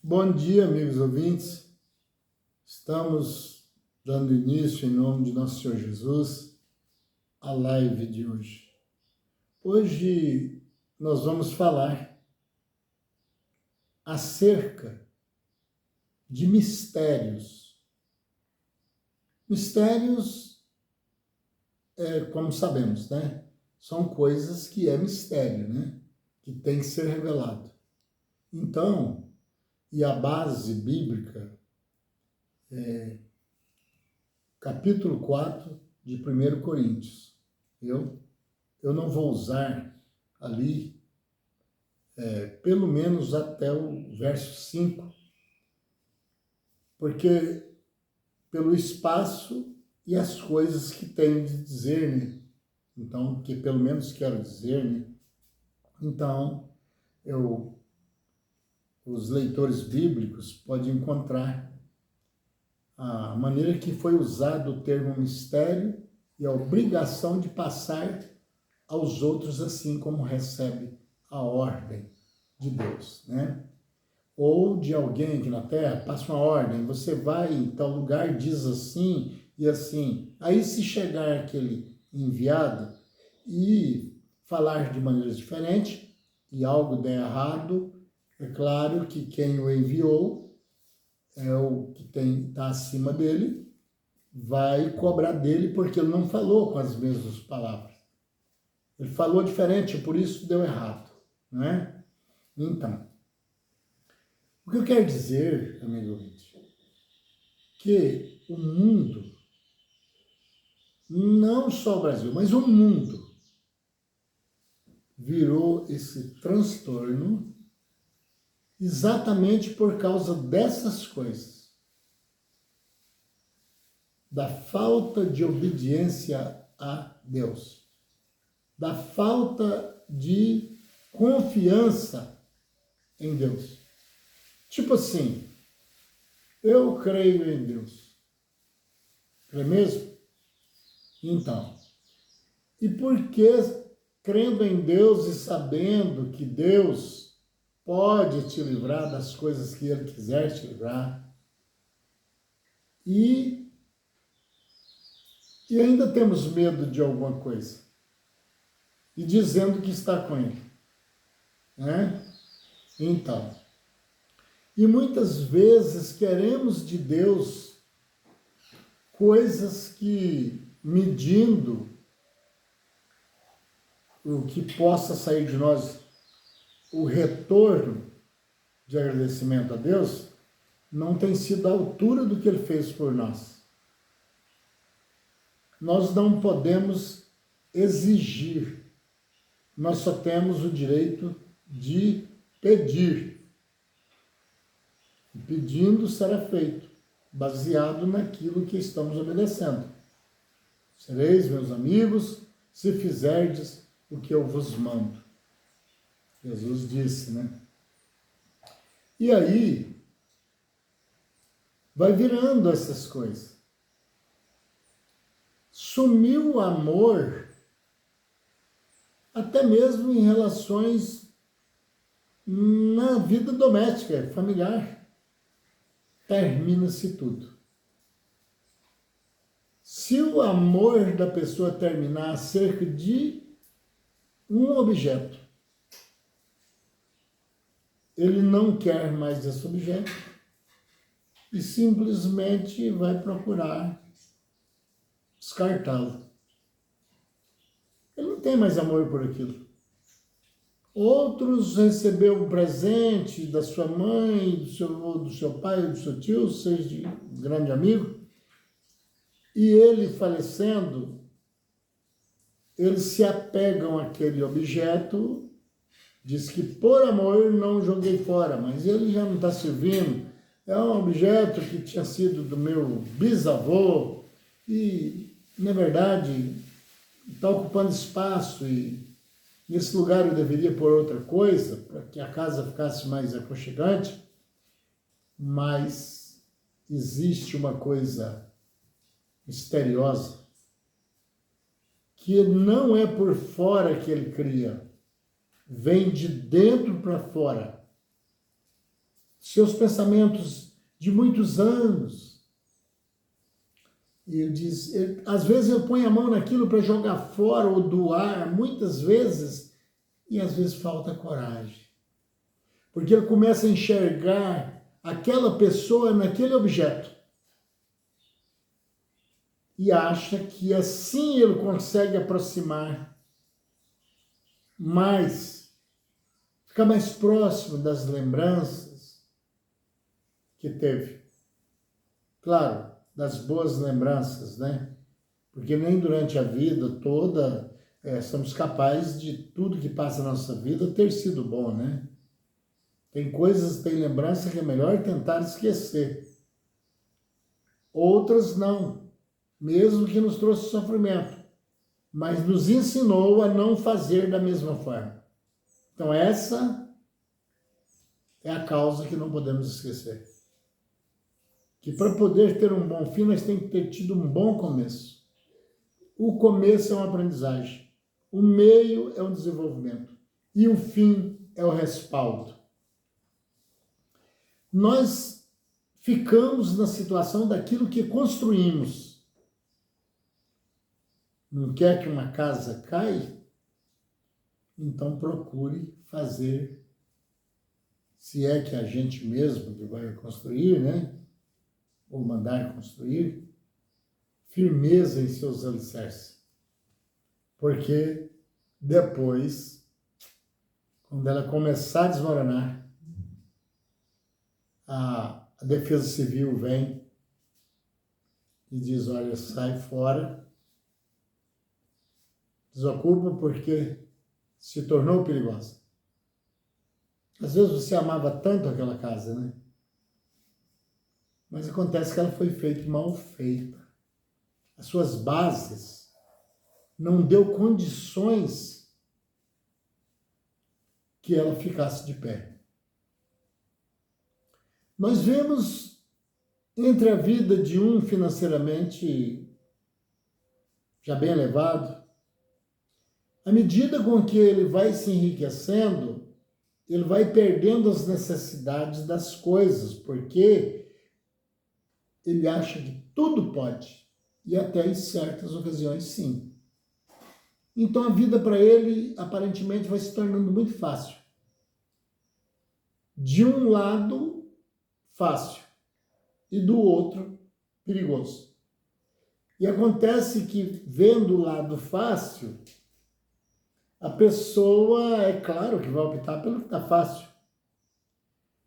Bom dia, amigos ouvintes. Estamos dando início, em nome de nosso Senhor Jesus, à live de hoje. Hoje nós vamos falar acerca de mistérios. Mistérios, como sabemos, né? São coisas que é mistério, né? Que tem que ser revelado. Então, e a base bíblica capítulo 4 de 1 Coríntios. Eu não vou usar ali, pelo menos até o verso 5, porque pelo espaço e as coisas que tenho de dizer, né? Então, que pelo menos quero dizer, né? Então, os leitores bíblicos podem encontrar a maneira que foi usado o termo mistério e a obrigação de passar aos outros assim como recebe a ordem de Deus, né? Ou de alguém aqui na Terra, passa uma ordem, você vai em tal lugar, diz assim e assim. Aí se chegar aquele enviado e falar de maneiras diferentes e algo der errado, é claro que quem o enviou é o que está acima dele, vai cobrar dele porque ele não falou com as mesmas palavras. Ele falou diferente, por isso deu errado, não é? Então, o que eu quero dizer, amigo ouvinte, que o mundo, não só o Brasil, mas o mundo, virou esse transtorno exatamente por causa dessas coisas. Da falta de obediência a Deus. Da falta de confiança em Deus. Tipo assim, eu creio em Deus. Crê mesmo? Então, e por que, crendo em Deus e sabendo que Deus pode te livrar das coisas que Ele quiser te livrar, e ainda temos medo de alguma coisa, e dizendo que está com Ele, né? Então, e muitas vezes queremos de Deus coisas que, medindo o que possa sair de nós, o retorno de agradecimento a Deus, não tem sido à altura do que Ele fez por nós. Nós não podemos exigir, nós só temos o direito de pedir. E pedindo será feito, baseado naquilo que estamos obedecendo. Sereis meus amigos, se fizerdes o que eu vos mando. Jesus disse, né? E aí, vai virando essas coisas. Sumiu o amor, até mesmo em relações na vida doméstica, familiar. Termina-se tudo. Se o amor da pessoa terminar acerca de um objeto, ele não quer mais esse objeto e simplesmente vai procurar descartá-lo. Ele não tem mais amor por aquilo. Outros receberam um presente da sua mãe, do seu pai, do seu tio, seja de um grande amigo, e ele falecendo, eles se apegam àquele objeto, diz que por amor não joguei fora, mas ele já não está servindo, é um objeto que tinha sido do meu bisavô, e, na verdade, está ocupando espaço, e nesse lugar eu deveria pôr outra coisa, para que a casa ficasse mais aconchegante, mas existe uma coisa misteriosa, que não é por fora que ele cria, vem de dentro para fora. seus pensamentos de muitos anos. E ele diz, às vezes ele põe a mão naquilo para jogar fora ou doar, muitas vezes, e às vezes falta coragem. Porque ele começa a enxergar aquela pessoa naquele objeto. E acha que assim ele consegue aproximar mais, ficar mais próximo das lembranças que teve. Claro, das boas lembranças, né? Porque nem durante a vida toda somos capazes de tudo que passa na nossa vida ter sido bom, né? Tem coisas, tem lembrança que é melhor tentar esquecer. Outras não, mesmo que nos trouxe sofrimento, mas nos ensinou a não fazer da mesma forma. Então essa é a causa que não podemos esquecer. Que para poder ter um bom fim, nós temos que ter tido um bom começo. O começo é uma aprendizagem, o meio é um desenvolvimento e o fim é o respaldo. Nós ficamos na situação daquilo que construímos. Não quer que uma casa caia? Então procure fazer, se é que a gente mesmo que vai construir, né? Ou mandar construir, firmeza em seus alicerces. Porque depois, quando ela começar a desmoronar, a defesa civil vem e diz, olha, sai fora, desocupa porque se tornou perigosa. Às vezes você amava tanto aquela casa, né? Mas acontece que ela foi feita mal feita. As suas bases não deu condições que ela ficasse de pé. Nós vemos entre a vida de um financeiramente já bem elevado, à medida com que ele vai se enriquecendo, ele vai perdendo as necessidades das coisas, porque ele acha que tudo pode, e até em certas ocasiões sim. Então a vida para ele aparentemente vai se tornando muito fácil. De um lado, fácil, e do outro, perigoso. E acontece que, vendo o lado fácil, a pessoa, é claro que vai optar pelo que está fácil.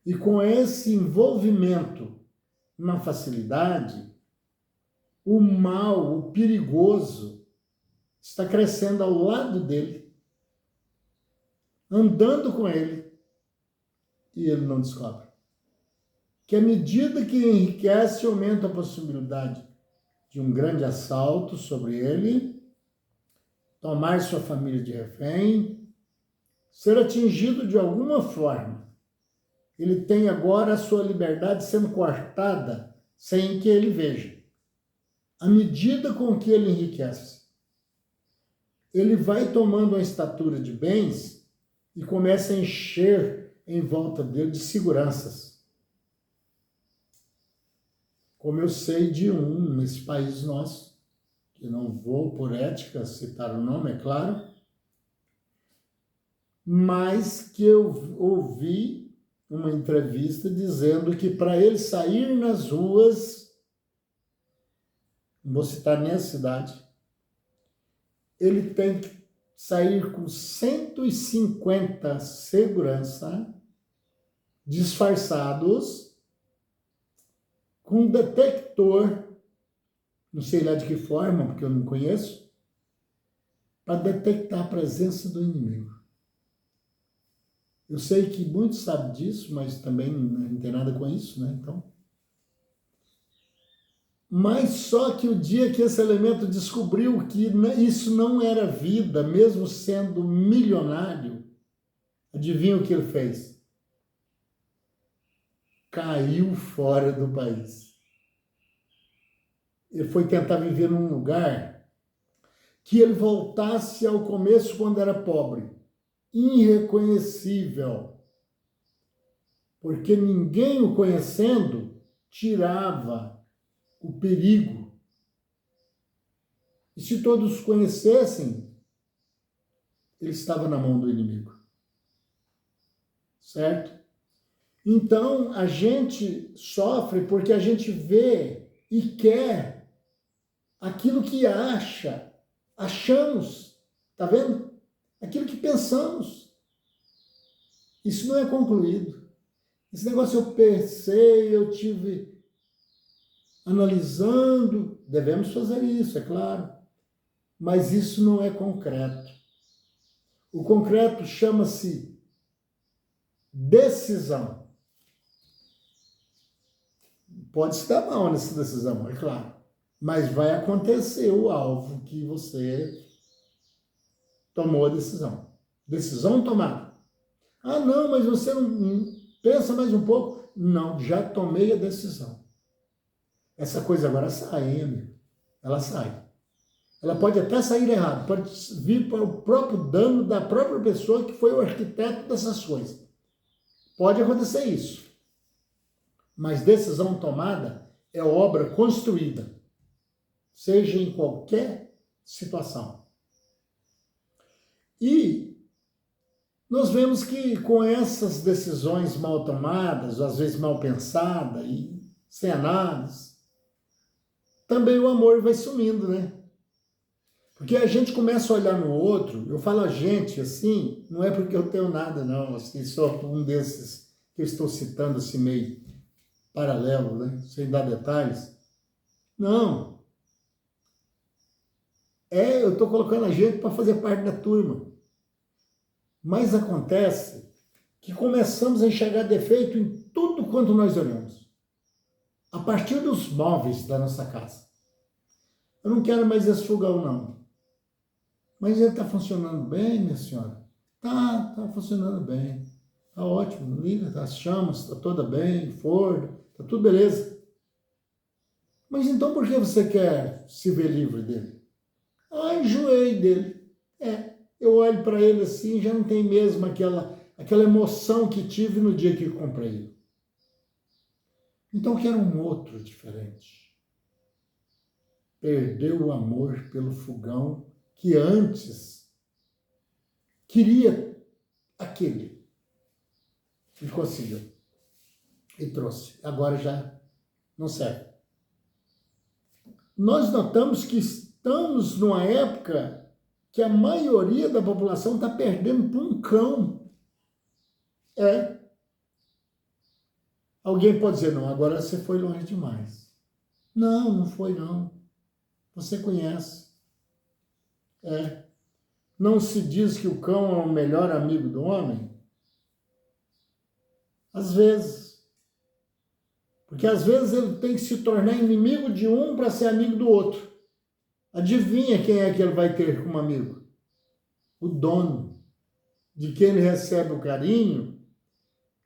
E com esse envolvimento na facilidade, o mal, o perigoso, está crescendo ao lado dele, andando com ele, e ele não descobre. Que à medida que enriquece, aumenta a possibilidade de um grande assalto sobre ele, tomar sua família de refém, ser atingido de alguma forma. Ele tem agora a sua liberdade sendo cortada sem que ele veja. À medida com que ele enriquece, ele vai tomando uma estatura de bens e começa a encher em volta dele de seguranças. Como eu sei de um nesse país nosso, que não vou por ética citar o nome, é claro, mas que eu ouvi uma entrevista dizendo que para ele sair nas ruas, não vou citar nem a cidade, ele tem que sair com 150 segurança disfarçados, com um detector, não sei lá de que forma, porque eu não conheço, para detectar a presença do inimigo. Eu sei que muitos sabem disso, mas também não tem nada com isso, né? Então, mas só que o dia que esse elemento descobriu que isso não era vida, mesmo sendo milionário, adivinha o que ele fez? Caiu fora do país. Ele foi tentar viver num lugar que ele voltasse ao começo quando era pobre, irreconhecível. porque ninguém o conhecendo tirava o perigo. E se todos o conhecessem, ele estava na mão do inimigo. Certo? Então, a gente sofre porque a gente vê e quer aquilo que achamos, tá vendo? Aquilo que pensamos. Isso não é concluído. Esse negócio eu pensei, eu tive analisando, devemos fazer isso, é claro, mas isso não é concreto. O concreto chama-se decisão. Pode se dar mal nessa decisão, é claro, mas vai acontecer o alvo que você tomou a decisão. Decisão tomada. Ah, não, mas você não pensa mais um pouco? Não, já tomei a decisão. Essa coisa agora sai, hein, amigo? Ela sai. Ela pode até sair errado, pode vir para o próprio dano da própria pessoa que foi o arquiteto dessas coisas. Pode acontecer isso. Mas decisão tomada é obra construída, seja em qualquer situação. E nós vemos que com essas decisões mal tomadas, às vezes mal pensadas e sem análise, também o amor vai sumindo, né? Porque a gente começa a olhar no outro, eu falo a gente assim, não é porque eu tenho nada, não, assim, só um desses que eu estou citando assim meio paralelo, né? Sem dar detalhes. Não. Eu estou colocando a gente para fazer parte da turma. Mas acontece que começamos a enxergar defeito em tudo quanto nós olhamos. A partir dos móveis da nossa casa. Eu não quero mais esse fogão, não. Mas ele está funcionando bem, minha senhora? Tá funcionando bem. Tá ótimo, liga, as chamas, está toda bem, forno, tá tudo beleza. Mas então por que você quer se ver livre dele? Ah, enjoei dele. Eu olho para ele assim, já não tem mesmo aquela emoção que tive no dia que eu comprei. Então eu quero um outro diferente. Perdeu o amor pelo fogão que antes queria aquele. E conseguiu. E trouxe. Agora já não serve. Nós notamos que estamos numa época que a maioria da população está perdendo para um cão. Alguém pode dizer, não, agora você foi longe demais. Não, não foi não. Você conhece. Não se diz que o cão é o melhor amigo do homem? Às vezes. Porque às vezes ele tem que se tornar inimigo de um para ser amigo do outro. Adivinha quem é que ele vai ter como amigo? O dono. De quem ele recebe o carinho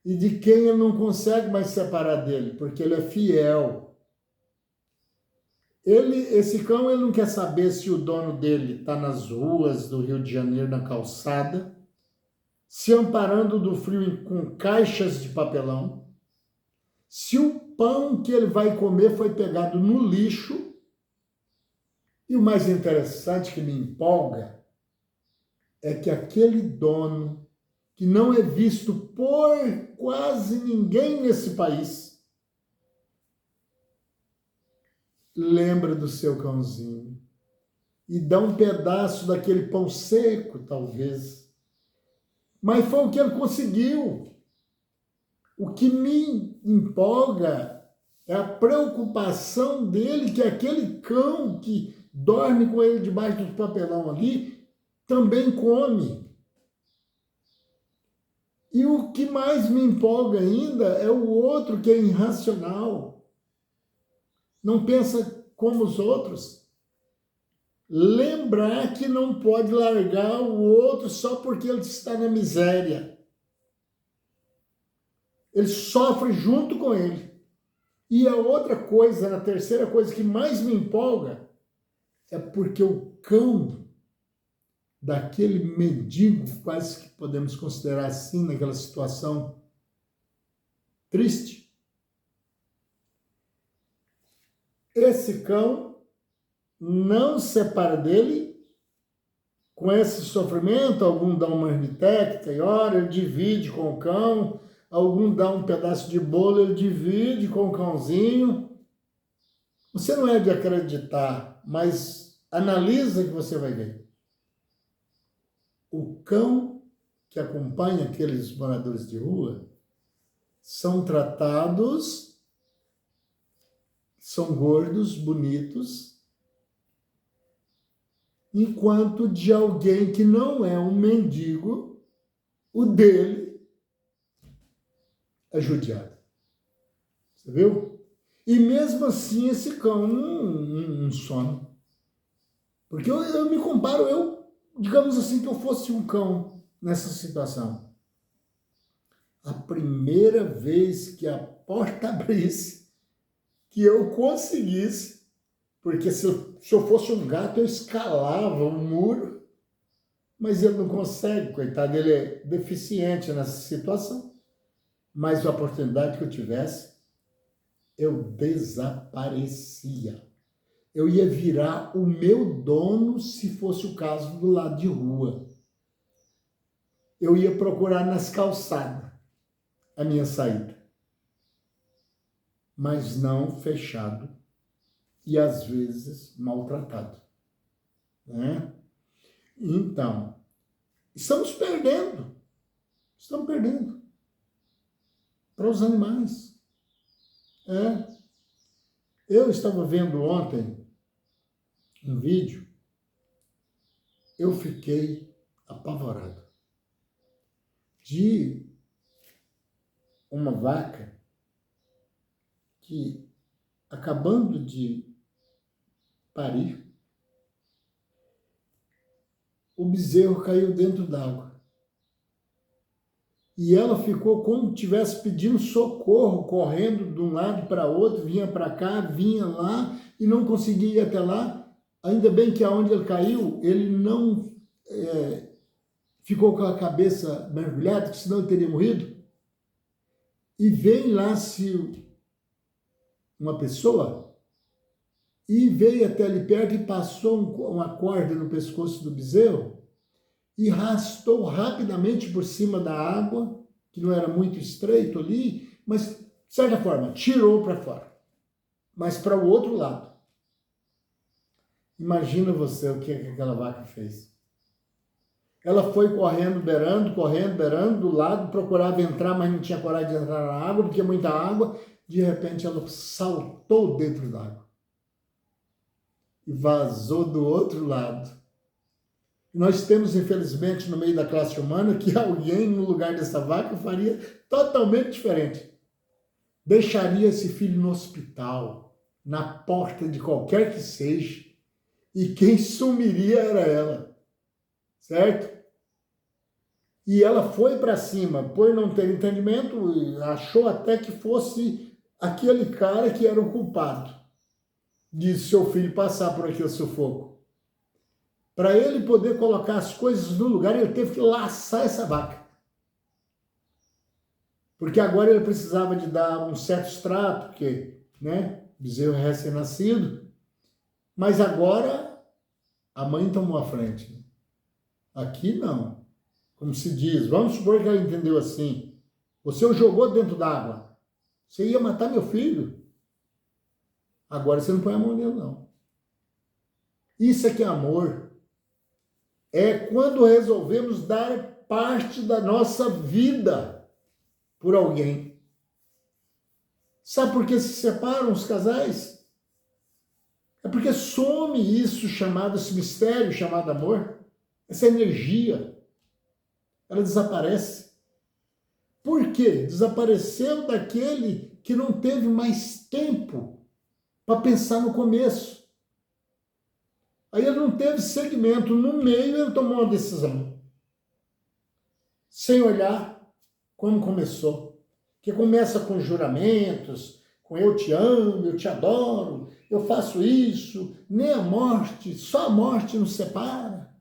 e de quem ele não consegue mais separar dele, porque ele é fiel. Esse cão, ele não quer saber se o dono dele está nas ruas do Rio de Janeiro, na calçada, se amparando do frio com caixas de papelão, se o pão que ele vai comer foi pegado no lixo. E o mais interessante que me empolga é que aquele dono, que não é visto por quase ninguém nesse país, lembra do seu cãozinho e dá um pedaço daquele pão seco, talvez. Mas foi o que ele conseguiu. O que me empolga é a preocupação dele que aquele cão que dorme com ele debaixo do papelão ali também come. E o que mais me empolga ainda é o outro que é irracional. Não pensa como os outros. Lembrar que não pode largar o outro só porque ele está na miséria. Ele sofre junto com ele. E a outra coisa, a terceira coisa que mais me empolga, é porque o cão daquele mendigo, quase que podemos considerar assim naquela situação, triste. Esse cão não separa dele. Com esse sofrimento, algum dá uma marmiteca e ora, ele divide com o cão, algum dá um pedaço de bolo, ele divide com o cãozinho. Você não é de acreditar, mas analisa que você vai ver. O cão que acompanha aqueles moradores de rua são tratados, são gordos, bonitos, enquanto de alguém que não é um mendigo, o dele é judiado. Você viu? E mesmo assim esse cão não some. Porque eu me comparo, digamos assim, que eu fosse um cão nessa situação. A primeira vez que a porta abrisse, que eu conseguisse, porque se eu fosse um gato, eu escalava o muro, mas ele não consegue, coitado, ele é deficiente nessa situação. Mas a oportunidade que eu tivesse, eu desaparecia. Eu ia virar o meu dono, se fosse o caso, do lado de rua. Eu ia procurar nas calçadas a minha saída. Mas não fechado. E às vezes maltratado. Né? Então, estamos perdendo para os animais. Eu estava vendo ontem um vídeo, eu fiquei apavorado de uma vaca que, acabando de parir, o bezerro caiu dentro d'água. E ela ficou como se estivesse pedindo socorro, correndo de um lado para outro, vinha para cá, vinha lá, e não conseguia ir até lá. Ainda bem que aonde ele caiu, ele não ficou com a cabeça mergulhada, que senão ele teria morrido. E vem lá uma pessoa e veio até ali perto e passou uma corda no pescoço do bezerro e arrastou rapidamente por cima da água, que não era muito estreito ali, mas, de certa forma, tirou para fora, mas para o outro lado. Imagina você o que aquela vaca fez. Ela foi correndo, beirando do lado, procurava entrar, mas não tinha coragem de entrar na água, porque muita água. De repente, ela saltou dentro da água e vazou do outro lado. Nós temos, infelizmente, no meio da classe humana, que alguém, no lugar dessa vaca, faria totalmente diferente. Deixaria esse filho no hospital, na porta de qualquer que seja, e quem sumiria era ela, certo? E ela foi para cima, por não ter entendimento, achou até que fosse aquele cara que era o culpado de seu filho passar por aquele sufoco. Para ele poder colocar as coisas no lugar, ele teve que laçar essa vaca. Porque agora ele precisava de dar um certo extrato, porque, bezerro recém-nascido. Mas agora a mãe tomou a frente. Aqui não. Como se diz, vamos supor que ela entendeu assim. Você o jogou dentro d'água. Você ia matar meu filho. Agora você não põe a mão nele, não. Isso é que é amor. É quando resolvemos dar parte da nossa vida por alguém. Sabe por que se separam os casais? É porque some isso chamado, esse mistério chamado amor, essa energia. Ela desaparece. Por quê? Desapareceu daquele que não teve mais tempo para pensar no começo. Aí ele não teve segmento. No meio ele tomou uma decisão. Sem olhar como começou. Que começa com juramentos, com eu te amo, eu te adoro, eu faço isso, nem a morte, só a morte nos separa.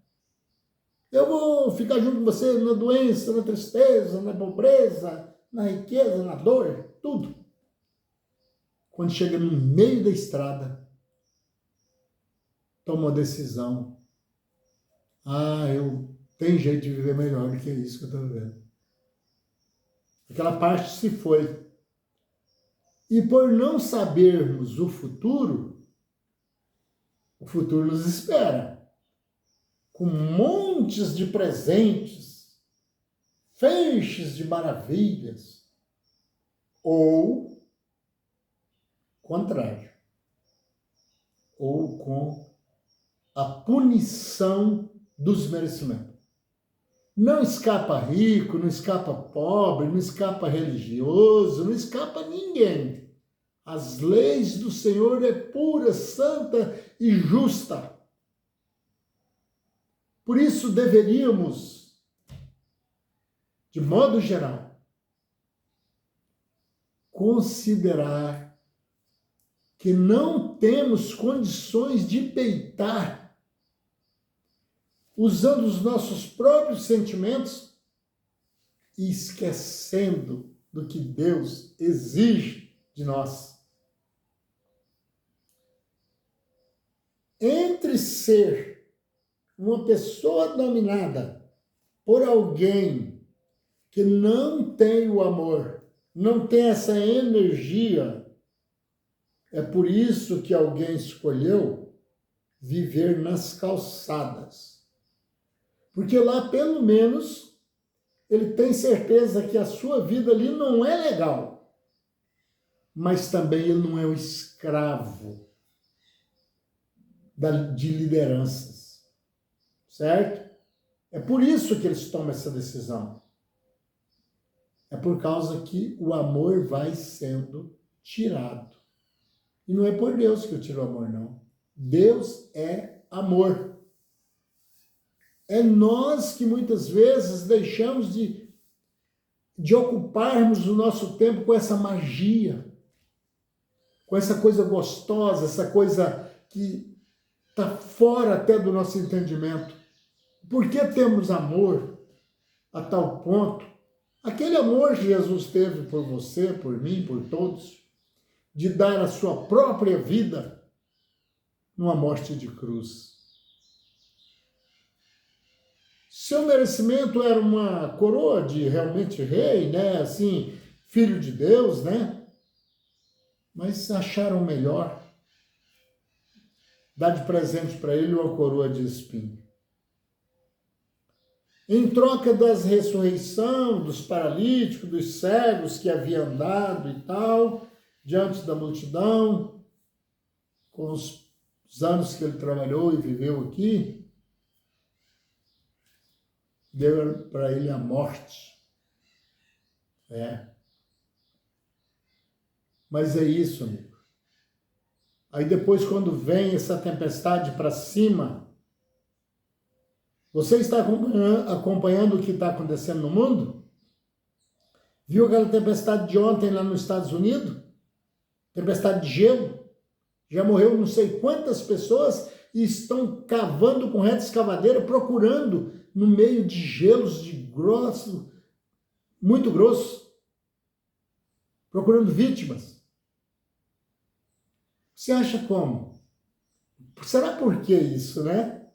Eu vou ficar junto com você na doença, na tristeza, na pobreza, na riqueza, na dor, tudo. Quando chega no meio da estrada, toma uma decisão. Eu tenho jeito de viver melhor do que isso que eu estou vivendo. Aquela parte se foi. E por não sabermos o futuro nos espera. Com montes de presentes, feixes de maravilhas, ou contrário, ou com a punição dos merecimentos. Não escapa rico, não escapa pobre, não escapa religioso, não escapa ninguém. As leis do Senhor é pura, santa e justa. Por isso deveríamos, de modo geral, considerar que não temos condições de peitar, usando os nossos próprios sentimentos e esquecendo do que Deus exige de nós. Entre ser uma pessoa dominada por alguém que não tem o amor, não tem essa energia, é por isso que alguém escolheu viver nas calçadas. Porque lá, pelo menos, ele tem certeza que a sua vida ali não é legal. Mas também ele não é o escravo de lideranças. Certo? É por isso que eles tomam essa decisão. É por causa que o amor vai sendo tirado. E não é por Deus que eu tiro o amor, não. Deus é amor. É nós que muitas vezes deixamos de ocuparmos o nosso tempo com essa magia, com essa coisa gostosa, essa coisa que está fora até do nosso entendimento. Por que temos amor a tal ponto? Aquele amor que Jesus teve por você, por mim, por todos, de dar a sua própria vida numa morte de cruz. Seu merecimento era uma coroa de realmente rei, né? Assim, filho de Deus, né? Mas acharam melhor dar de presente para ele uma coroa de espinho. Em troca das ressurreição, dos paralíticos, dos cegos que haviam andado e tal, diante da multidão, com os anos que ele trabalhou e viveu aqui, deu para ele a morte. Mas é isso, amigo. Aí depois, quando vem essa tempestade para cima, você está acompanhando o que está acontecendo no mundo? Viu aquela tempestade de ontem lá nos Estados Unidos? Tempestade de gelo? Já morreu não sei quantas pessoas e estão cavando com reta escavadeira, procurando no meio de gelos de grosso, muito grosso, procurando vítimas. Você acha como? Será por que isso, né?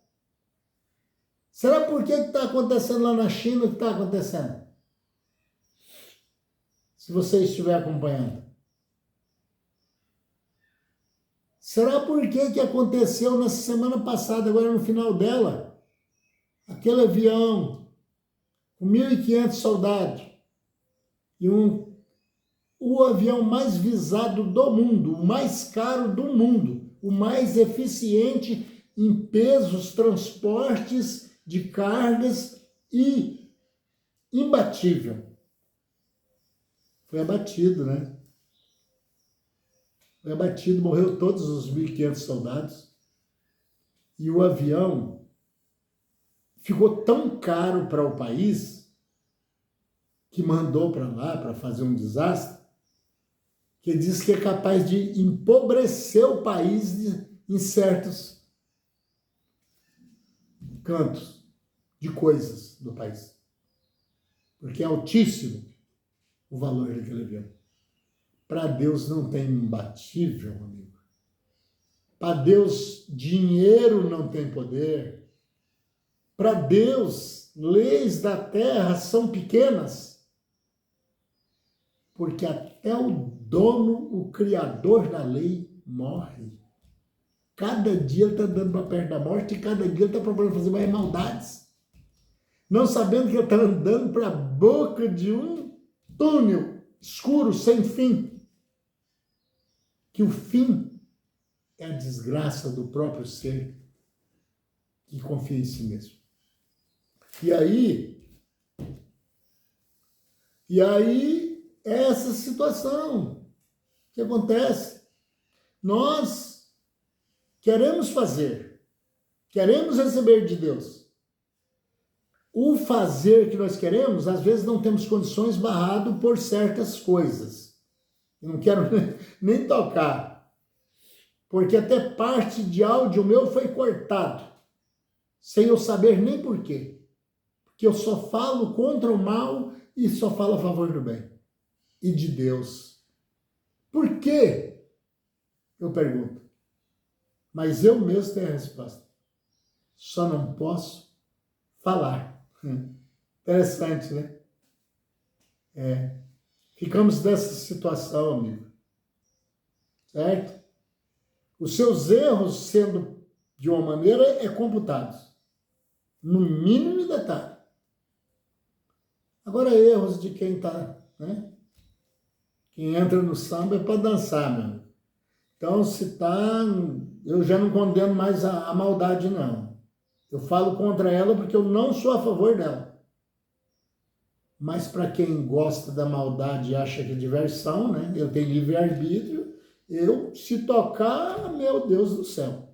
Será por que está acontecendo lá na China o que está acontecendo? Se você estiver acompanhando. Será por que aconteceu na semana passada, agora no final dela, aquele avião com 1.500 soldados e o avião mais visado do mundo, o mais caro do mundo, o mais eficiente em pesos, transportes de cargas e imbatível. Foi abatido, né? Foi abatido, morreu todos os 1.500 soldados. E o avião ficou tão caro para o país que mandou para lá para fazer um desastre, que diz que é capaz de empobrecer o país em certos cantos de coisas do país. Porque é altíssimo. o valor daquele avião. Para Deus não tem imbatível, amigo. Para Deus, dinheiro não tem poder. Para Deus, leis da terra são pequenas. Porque até o dono, o criador da lei, morre. Cada dia ele está dando para perto da morte e cada dia ele está procurando fazer mais maldades. Não sabendo que ele está andando para a boca de um túnel escuro, sem fim. Que o fim é a desgraça do próprio ser que confia em si mesmo. E aí essa situação que acontece. Nós queremos fazer, queremos receber de Deus. O fazer que nós queremos, às vezes não temos condições barrado por certas coisas. Eu não quero nem tocar, porque até parte de áudio meu foi cortado, sem eu saber nem por quê. Porque eu só falo contra o mal e só falo a favor do bem e de Deus. Por quê? Eu pergunto. Mas eu mesmo tenho a resposta. Só não posso falar. Interessante, né? Ficamos nessa situação, amigo. Certo? Os seus erros, sendo de uma maneira, computados. No mínimo detalhe. Agora, erros de quem está, né? Quem entra no samba é para dançar, meu amigo. Então, se tá, eu já não condeno mais a maldade, não. Eu falo contra ela porque eu não sou a favor dela. Mas para quem gosta da maldade e acha que é diversão, né? Eu tenho livre-arbítrio, se tocar, meu Deus do céu.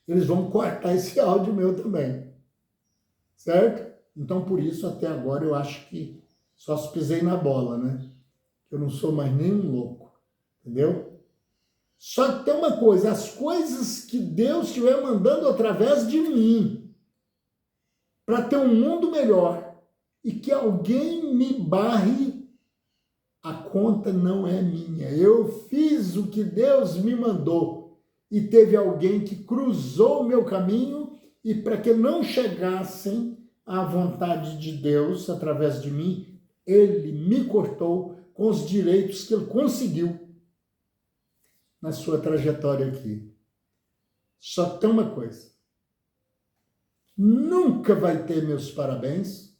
Eles vão cortar esse áudio meu também. Certo? Então, por isso, até agora, eu acho que só se pisei na bola, né? Eu não sou mais nem um louco. Entendeu? Só que tem uma coisa, as coisas que Deus estiver mandando através de mim, para ter um mundo melhor, e que alguém me barre, a conta não é minha. Eu fiz o que Deus me mandou, e teve alguém que cruzou o meu caminho, e para que não chegassem à vontade de Deus através de mim, ele me cortou com os direitos que ele conseguiu na sua trajetória aqui. Só tem uma coisa. Nunca vai ter meus parabéns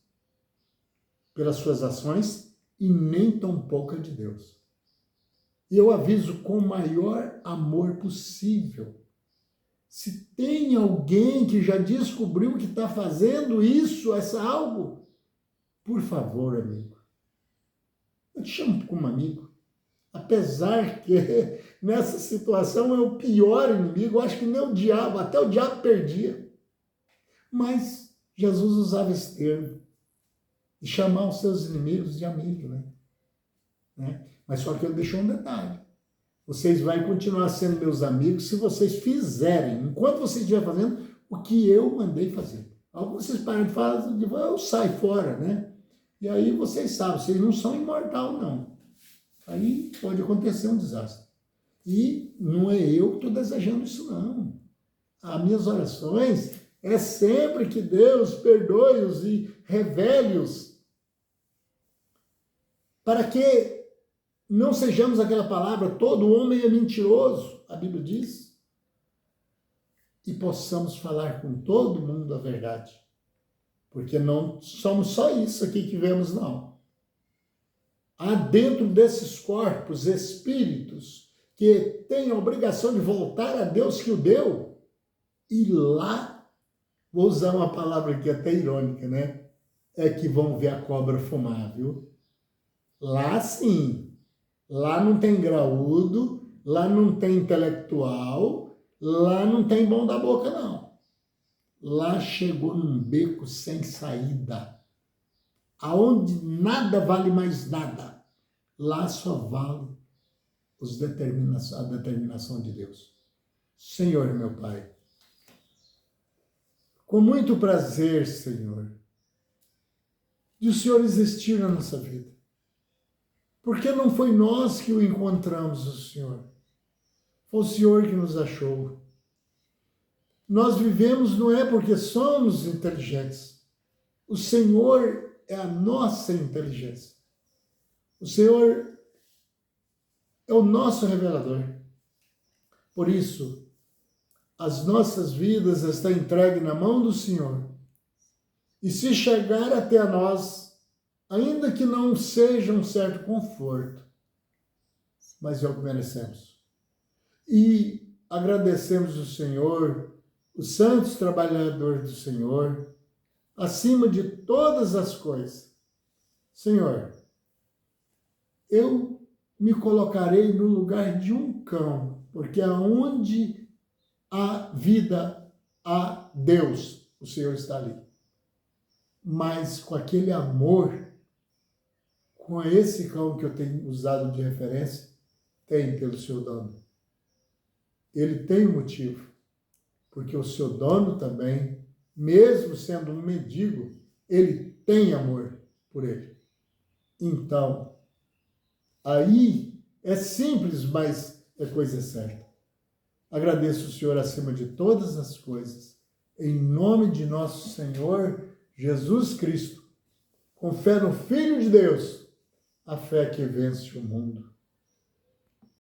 pelas suas ações e nem tampouco a de Deus. E eu aviso com o maior amor possível. Se tem alguém que já descobriu que está fazendo isso, algo, por favor, amigo, eu te chamo como amigo. Apesar que nessa situação é o pior inimigo, eu acho que nem o diabo, até o diabo perdia. Mas Jesus usava esse termo, de chamar os seus inimigos de amigo, né? Mas só que ele deixou um detalhe. Vocês vão continuar sendo meus amigos se vocês fizerem, enquanto vocês estiverem fazendo, o que eu mandei fazer. Algo vocês param de fazer, eu saio fora, né? E aí vocês sabem, vocês não são imortal, não. Aí pode acontecer um desastre. E não é eu que estou desejando isso, não. As minhas orações é sempre que Deus perdoe-os e revele-os, para que não sejamos aquela palavra, todo homem é mentiroso, a Bíblia diz, e possamos falar com todo mundo a verdade. Porque não somos só isso aqui que vemos, não. Há dentro desses corpos espíritos que têm a obrigação de voltar a Deus que o deu, e lá, vou usar uma palavra aqui até irônica, né? É que vão ver a cobra fumar, viu? Lá sim, lá não tem graúdo, lá não tem intelectual, lá não tem bom da boca, não. Lá chegou num beco sem saída, aonde nada vale mais nada. Lá só vale a determinação de Deus. Senhor, meu Pai, com muito prazer, Senhor, de o Senhor existir na nossa vida. Porque não foi nós que o encontramos, o Senhor. Foi o Senhor que nos achou. Nós vivemos não é porque somos inteligentes. O Senhor é a nossa inteligência. O Senhor é o nosso revelador. Por isso, as nossas vidas estão entregues na mão do Senhor. E se chegar até nós, ainda que não seja um certo conforto, mas é o que merecemos. E agradecemos o Senhor, os santos trabalhadores do Senhor, acima de todas as coisas. Senhor, eu me colocarei no lugar de um cão, porque aonde há vida, há Deus, o Senhor está ali. Mas com aquele amor, com esse cão que eu tenho usado de referência, tem pelo seu dono. Ele tem um motivo, porque o seu dono também, mesmo sendo um mendigo, ele tem amor por ele. Então, aí é simples, mas é coisa certa. Agradeço o Senhor acima de todas as coisas, em nome de nosso Senhor Jesus Cristo, com fé no Filho de Deus, a fé que vence o mundo.